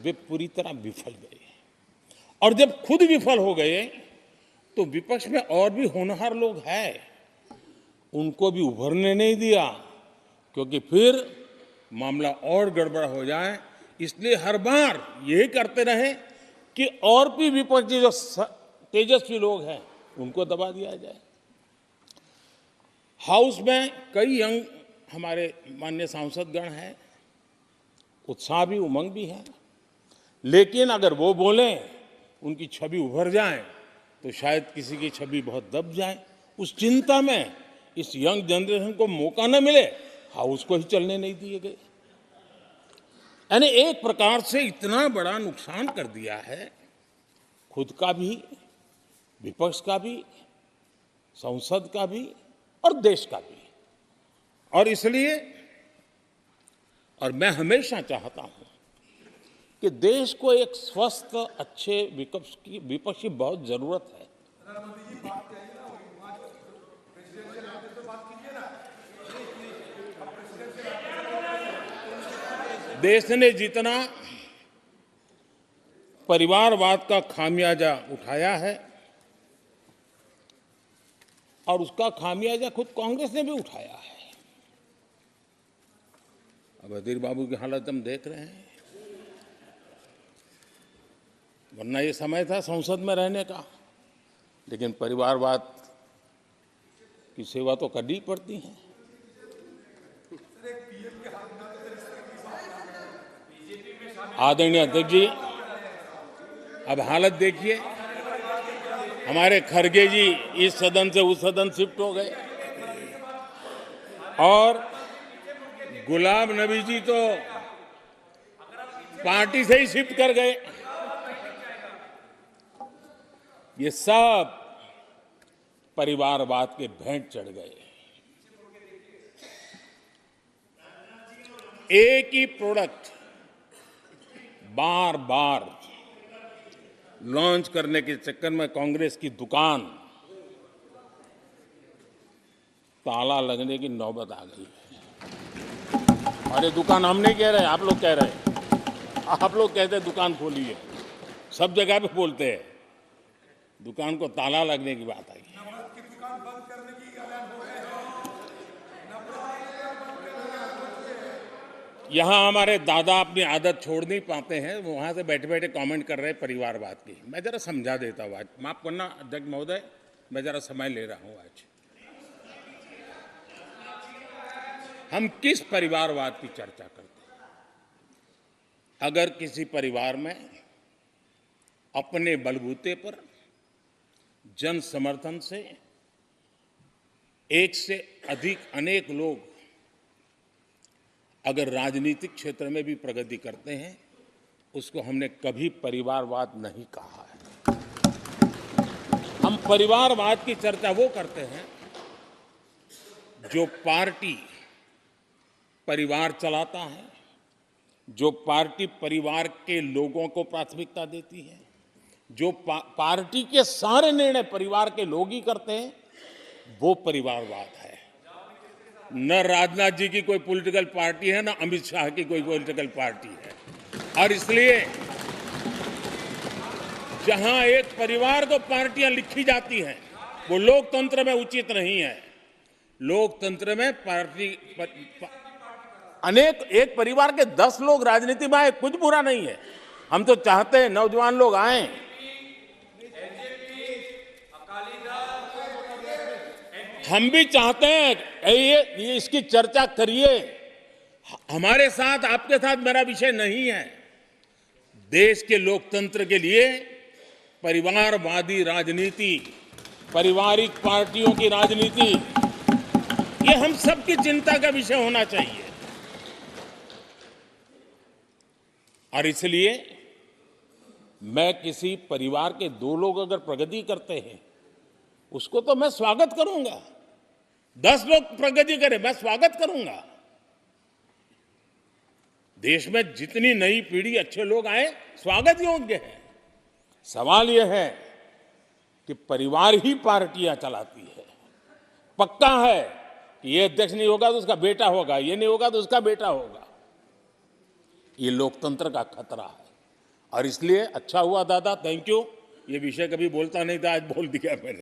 वे पूरी तरह विफल गए। और जब खुद विफल हो गए तो विपक्ष में और भी होनहार लोग हैं, उनको भी उभरने नहीं दिया, क्योंकि फिर मामला और गड़बड़ हो जाए। इसलिए हर बार यही करते रहे कि और भी विपक्षी जो तेजस्वी लोग हैं उनको दबा दिया जाए। हाउस में कई यंग हमारे माननीय सांसदगण हैं, उत्साह भी उमंग भी है, लेकिन अगर वो बोलें, उनकी छवि उभर जाए तो शायद किसी की छवि बहुत दब जाए। उस चिंता में इस यंग जनरेशन को मौका न मिले, हाउस को ही चलने नहीं दिए गए। यानी एक प्रकार से इतना बड़ा नुकसान कर दिया है, खुद का भी, विपक्ष का भी, संसद का भी और देश का भी। और इसलिए और मैं हमेशा चाहता हूं कि देश को एक स्वस्थ अच्छे विपक्ष की बहुत जरूरत है। देश ने जितना परिवारवाद का खामियाजा उठाया है और उसका खामियाजा खुद कांग्रेस ने भी उठाया है। अब अधीर बाबू की हालत हम देख रहे हैं, वरना ये समय था संसद में रहने का, लेकिन परिवारवाद की सेवा तो करनी पड़ती है। आदरणीय अध्यक्ष जी, अब हालत देखिए, हमारे खरगे जी इस सदन से उस सदन शिफ्ट हो गए और गुलाम नबी जी तो पार्टी से ही शिफ्ट कर गए। ये सब परिवारवाद के भेंट चढ़ गए। एक ही प्रोडक्ट बार बार लॉन्च करने के चक्कर में कांग्रेस की दुकान ताला लगने की नौबत आ गई है। और ये दुकान हम नहीं कह रहे, आप लोग कह रहे हैं। आप लोग कहते हैं दुकान खोलिए, सब जगह पे बोलते हैं, दुकान को ताला लगने की बात आई। यहां हमारे दादा अपनी आदत छोड़ नहीं पाते हैं, वो वहां से बैठे बैठे कमेंट कर रहे हैं परिवारवाद की। मैं जरा समझा देता हूं, आज माफ करना अध्यक्ष महोदय, मैं जरा समय ले रहा हूं। आज हम किस परिवारवाद की चर्चा करते हैं? अगर किसी परिवार में अपने बलबूते पर जन समर्थन से एक से अधिक अनेक लोग अगर राजनीतिक क्षेत्र में भी प्रगति करते हैं, उसको हमने कभी परिवारवाद नहीं कहा है। हम परिवारवाद की चर्चा वो करते हैं जो पार्टी परिवार चलाता है, जो पार्टी परिवार के लोगों को प्राथमिकता देती है, जो पार्टी के सारे निर्णय परिवार के लोग ही करते हैं, वो परिवारवाद है। न राजनाथ जी की कोई पॉलिटिकल पार्टी है, न अमित शाह की कोई पॉलिटिकल पार्टी है। और इसलिए जहां एक परिवार को पार्टियां लिखी जाती हैं, वो लोकतंत्र में उचित नहीं है। लोकतंत्र में एक परिवार के 10 लोग राजनीति में आए, कुछ बुरा नहीं है। हम तो चाहते हैं नौजवान लोग आए। हम भी चाहते हैं ये इसकी चर्चा करिए। हमारे साथ, आपके साथ मेरा विषय नहीं है। देश के लोकतंत्र के लिए परिवारवादी राजनीति, पारिवारिक पार्टियों की राजनीति, ये हम सबकी चिंता का विषय होना चाहिए। और इसलिए मैं किसी परिवार के 2 लोग अगर प्रगति करते हैं, उसको तो मैं स्वागत करूंगा। 10 लोग प्रगति करें, मैं स्वागत करूंगा। देश में जितनी नई पीढ़ी अच्छे लोग आए, स्वागत योग्य है। सवाल यह है कि परिवार ही पार्टियां चलाती है। पक्का है कि ये अध्यक्ष नहीं होगा तो उसका बेटा होगा, ये नहीं होगा तो उसका बेटा होगा। ये लोकतंत्र का खतरा है। और इसलिए अच्छा हुआ दादा, थैंक यू। ये विषय कभी बोलता नहीं था, आज बोल दिया मैंने।